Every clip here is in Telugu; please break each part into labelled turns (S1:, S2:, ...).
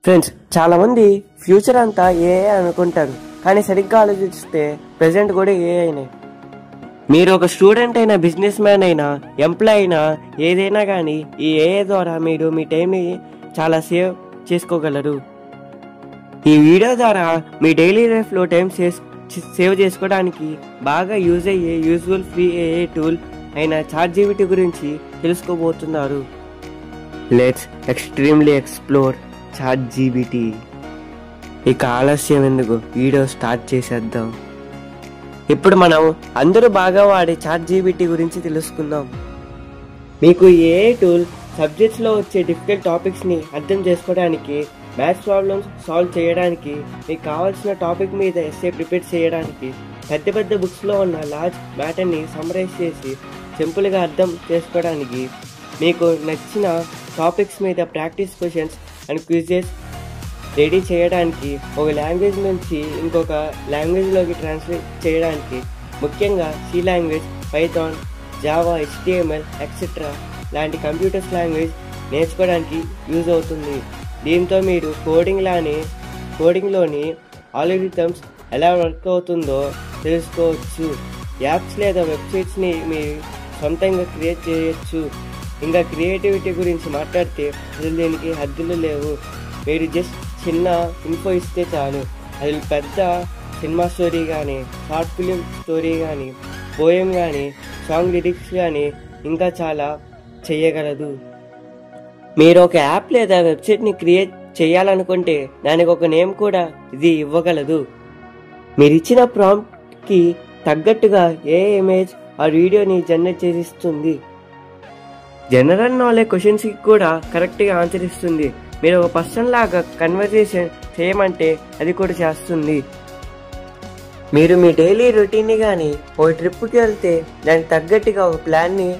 S1: ఫ్రెండ్స్, చాలా మంది ఫ్యూచర్ అంతా ఏఐ అనుకుంటారు, కానీ సరిగ్గా ఆలోచిస్తే ప్రెసెంట్ కూడా ఏఐనే. మీరు ఒక స్టూడెంట్ అయినా, బిజినెస్ మ్యాన్ అయినా, ఎంప్లాయ్ అయినా, ఏదైనా కానీ ఈ ఏఐ ద్వారా మీరు మీ టైంని చాలా సేవ్ చేసుకోగలరు. ఈ వీడియో ద్వారా మీ డైలీ లైఫ్లో టైం సేవ్ చేసుకోవడానికి బాగా యూజ్ అయ్యే యూజ్ఫుల్ ఫ్రీ ఏఐ టూల్ అయిన చాట్‌జీపీటీ గురించి తెలుసుకోబోతున్నారు. Let's extremely explore ChatGPT. ఇక ఆలస్యం ఎందుకు, వీడియో స్టార్ట్ చేసేద్దాం. ఇప్పుడు మనం అందరూ బాగా వాడే చాట్‌జీపీటీ గురించి తెలుసుకుందాం. మీకు ఏఐ టూల్ సబ్జెక్ట్స్లో వచ్చే డిఫికల్ట్ టాపిక్స్ని అర్థం చేసుకోవడానికి, మ్యాథ్స్ ప్రాబ్లమ్స్ సాల్వ్ చేయడానికి, మీకు కావాల్సిన టాపిక్ మీద ఎస్సే ప్రిపేర్ చేయడానికి, పెద్ద పెద్ద బుక్స్లో ఉన్న లార్జ్ మ్యాటర్ని సమ్మరైజ్ చేసి సింపుల్గా అర్థం చేసుకోవడానికి, మీకు నచ్చిన టాపిక్స్ మీద practice questions and quizzes ready చేయడానికి, ఒక లాంగ్వేజ్ నుంచి ఇంకొక లాంగ్వేజ్లోకి ట్రాన్స్లేట్ చేయడానికి, ముఖ్యంగా C language, Python, Java, HTML etcetera లాంటి కంప్యూటర్స్ లాంగ్వేజ్ నేర్చుకోవడానికి యూజ్ అవుతుంది. దీంతో మీరు కోడింగ్లోని ఆల్గోరిథమ్స్ ఎలా వర్క్ అవుతుందో తెలుసుకోవచ్చు. యాప్స్ లేదా వెబ్సైట్స్ని మీరు సొంతంగా క్రియేట్ చేయొచ్చు. ఇంకా క్రియేటివిటీ గురించి మాట్లాడితే అసలు దీనికి హద్దులు లేవు. మీరు జస్ట్ చిన్న ఇన్ఫో ఇస్తే చాలు, అది పెద్ద సినిమా స్టోరీ కానీ, షార్ట్ ఫిలిం స్టోరీ కానీ, పోయం కానీ, సాంగ్ లిరిక్స్ కానీ ఇంకా చాలా చేయగలదు. మీరు ఒక యాప్ లేదా వెబ్సైట్ని క్రియేట్ చేయాలనుకుంటే దానికి ఒక నేమ్ కూడా ఇది ఇవ్వగలదు. మీరు ఇచ్చిన ప్రాంప్ట్కి తగ్గట్టుగా ఏ ఇమేజ్ ఆ వీడియోని జనరేట్ చేసిస్తుంది. జనరల్ నాలెడ్జ్ క్వశ్చన్స్కి కూడా కరెక్ట్గా ఆన్సర్ ఇస్తుంది. మీరు ఒక పర్సన్ లాగా కన్వర్జేషన్ చేయమంటే అది కూడా చేస్తుంది. మీరు మీ డైలీ రొటీన్ని కానీ ఒక ట్రిప్కి వెళ్తే దానికి తగ్గట్టుగా ఒక ప్లాన్ని,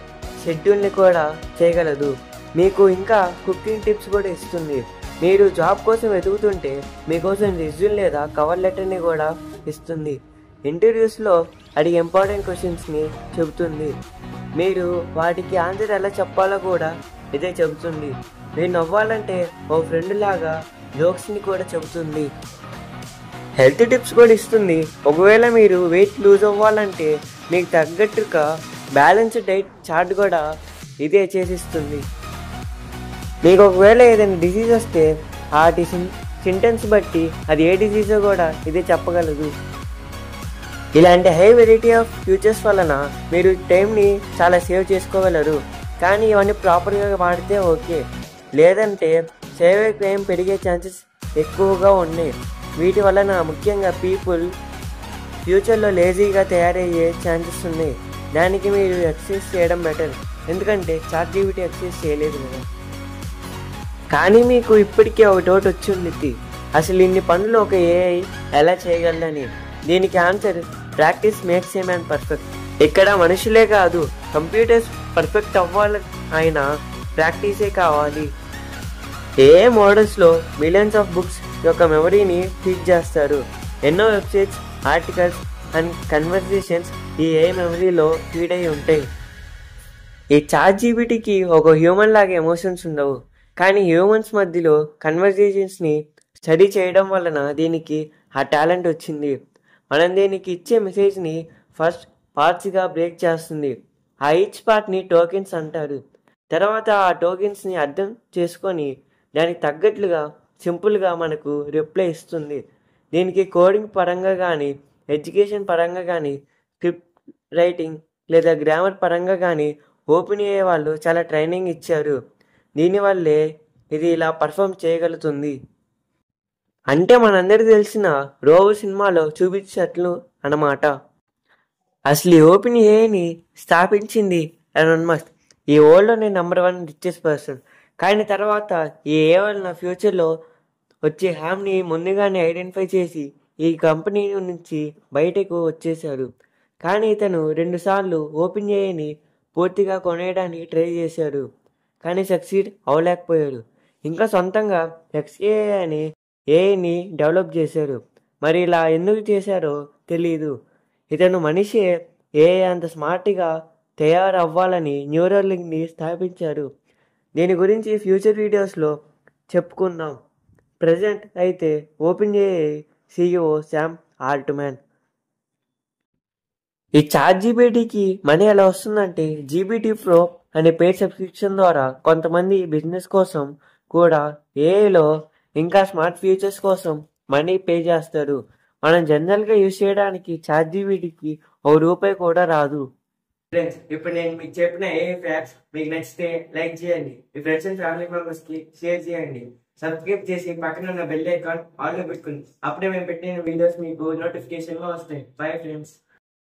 S1: షెడ్యూల్ని కూడా చేయగలదు. మీకు ఇంకా కుకింగ్ టిప్స్ కూడా ఇస్తుంది. మీరు జాబ్ కోసం వెతుకుతుంటే మీకోసం రెజ్యూమ్ లేదా కవర్ లెటర్ని కూడా ఇస్తుంది. ఇంటర్వ్యూస్లో అడిగే ఇంపార్టెంట్ క్వశ్చన్స్ని చెబుతుంది. మీరు వాటికి ఆన్సర్ ఎలా చెప్పాలో కూడా ఇదే చెబుతుంది. మీరు నవ్వాలంటే ఓ ఫ్రెండ్ లాగా జోక్స్ని కూడా చెబుతుంది. హెల్త్ టిప్స్ కూడా ఇస్తుంది. ఒకవేళ మీరు వెయిట్ లూజ్ అవ్వాలంటే మీకు తగ్గట్టుగా బ్యాలెన్స్డ్ డైట్ చార్ట్ కూడా ఇదే చేసిస్తుంది. మీకు ఒకవేళ ఏదైనా డిసీజ్ వస్తే వాటి సింటమ్స్ బట్టి అది ఏ డిసీజో కూడా ఇదే చెప్పగలదు. ఇలాంటి హై వెరైటీ ఆఫ్ ఫీచర్స్ వలన మీరు టైంని చాలా సేవ్ చేసుకోగలరు. కానీ ఇవన్నీ ప్రాపర్గా వాడితే ఓకే, లేదంటే సైబర్ క్రైమ్ పెరిగే ఛాన్సెస్ ఎక్కువగా ఉన్నాయి. వీటి వలన ముఖ్యంగా పీపుల్ ఫ్యూచర్లో లేజీగా తయారయ్యే ఛాన్సెస్ ఉన్నాయి. దానికి మీరు ఎక్సర్సైజ్ చేయడం బెటర్, ఎందుకంటే చాట్‌జీపీటీ ఎక్సర్సైజ్ చేయలేదు కదా. కానీ మీకు ఇప్పటికే ఒక డౌట్ వచ్చి ఉంది, అసలు ఇన్ని పనులు ఒక ఏఐ ఎలా చేయగలదని. దీనికి answer practice makes a man perfect. ఇక్కడ మనుషులే కాదు, కంప్యూటర్స్ పర్ఫెక్ట్ అవ్వాలి అయినా ప్రాక్టీసే కావాలి. ఏఐ మోడల్స్లో మిలియన్స్ ఆఫ్ బుక్స్ యొక్క మెమరీని ఫీడ్ చేస్తారు. ఎన్నో వెబ్సైట్స్, ఆర్టికల్స్ అండ్ కన్వర్జేషన్స్ ఈ ఏఐ మెమరీలో ఫీడ్ అయి ఉంటాయి. ఈ చాట్‌జీపీటీకి ఒక హ్యూమన్ లాగా ఎమోషన్స్ ఉండవు, కానీ హ్యూమన్స్ మధ్యలో కన్వర్జేషన్స్ని స్టడీ చేయడం వలన దీనికి ఆ టాలెంట్ వచ్చింది. మనం దీనికి ఇచ్చే మెసేజ్ని ఫస్ట్ పార్ట్స్గా బ్రేక్ చేస్తుంది. ఆ ఈచ్ పార్ట్ని టోకెన్స్ అంటారు. తర్వాత ఆ టోకెన్స్ని అర్థం చేసుకొని దానికి తగ్గట్లుగా సింపుల్గా మనకు రిప్లై ఇస్తుంది. దీనికి కోడింగ్ పరంగా కానీ, ఎడ్యుకేషన్ పరంగా కానీ, స్క్రిప్ట్ రైటింగ్ లేదా గ్రామర్ పరంగా కానీ ఓపెన్ఏఐ వాళ్ళు చాలా ట్రైనింగ్ ఇచ్చారు. దీనివల్లే ఇది ఇలా పర్ఫామ్ చేయగలుగుతుంది. అంటే మనందరికీ తెలిసిన రోబో సినిమాలో చూపించినట్లు అన్నమాట. అసలు ఈ ఓపెన్ఏఐని స్థాపించింది ఎలాన్ మస్క్, ఈ వరల్డ్లోనే #1 రిచెస్ట్ పర్సన్. కానీ తర్వాత ఈ ఏఐ వలన ఫ్యూచర్లో వచ్చే హామ్ని ముందుగానే ఐడెంటిఫై చేసి ఈ కంపెనీ నుంచి బయటకు వచ్చేశాడు. కానీ ఇతను 2 సార్లు ఓపెన్ఏఐని పూర్తిగా కొనేయడానికి ట్రై చేశాడు, కానీ సక్సీడ్ అవ్వలేకపోయాడు. ఇంకా సొంతంగా XAI అనే ఏఐని డెవలప్ చేశారు. మరి ఇలా ఎందుకు చేశారో తెలీదు. ఇతను మనిషే ఏఐ అంత స్మార్ట్గా తయారవ్వాలని న్యూరలింక్ని స్థాపించారు. దీని గురించి ఫ్యూచర్ వీడియోస్లో చెప్పుకుందాం. ప్రజెంట్ అయితే ఓపెన్ ఏఐ CEO శామ్ ఆల్ట్మ్యాన్. ఈ చాట్ జీపీటీకి మనీ ఎలా వస్తుందంటే జీపీటీ ప్రో అనే పెయిడ్ సబ్స్క్రిప్షన్ ద్వారా కొంతమంది బిజినెస్ కోసం కూడా ఏఐలో ఇంకా స్మార్ట్ ఫీచర్స్ కోసం మనీ పే చేస్తారు. మనం జనరల్గా యూజ్ చేయడానికి చాట్ జీపీటీకి ₹1 కూడా రాదు. ఫ్రెండ్స్, ఇప్పుడు నేను మీకు చెప్పిన ఏ ఫ్యాక్ట్స్ మీకు నచ్చితే లైక్ చేయండి, మీ ఫ్రెండ్స్ అండ్ ఫ్యామిలీ మెంబర్స్ కి షేర్ చేయండి, సబ్స్క్రైబ్ చేసి పక్కన ఉన్న బెల్ ఐకాన్ ఆన్ లో పెట్టుకుని అప్పుడే మేము పెట్టిన వీడియోస్ మీకు నోటిఫికేషన్ లో వస్తాయి. Bye friends.